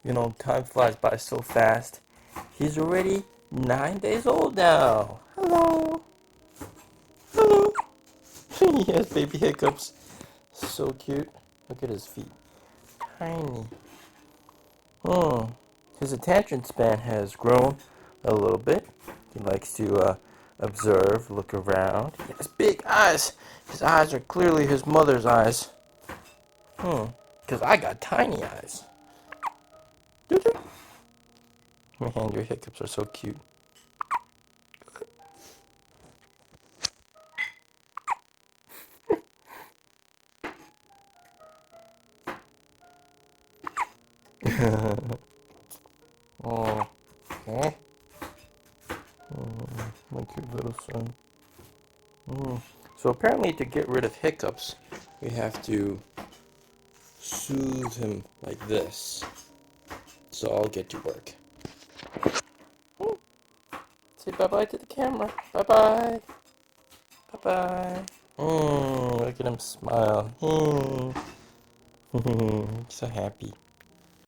You know, time flies by so fast. He's already 9 days old now. Hello. Hello. He has baby hiccups. So cute. Look at his feet. Tiny. Hmm. His attention span has grown a little bit. He likes to observe, look around. He has big eyes. His eyes are clearly his mother's eyes. Because I got tiny eyes. Man, your hiccups are so cute. Oh, okay. My cute little son. So apparently to get rid of hiccups, we have to soothe him like this. So I'll get to work. Say bye-bye to the camera. Bye-bye. Bye-bye. Look at him smile. So happy.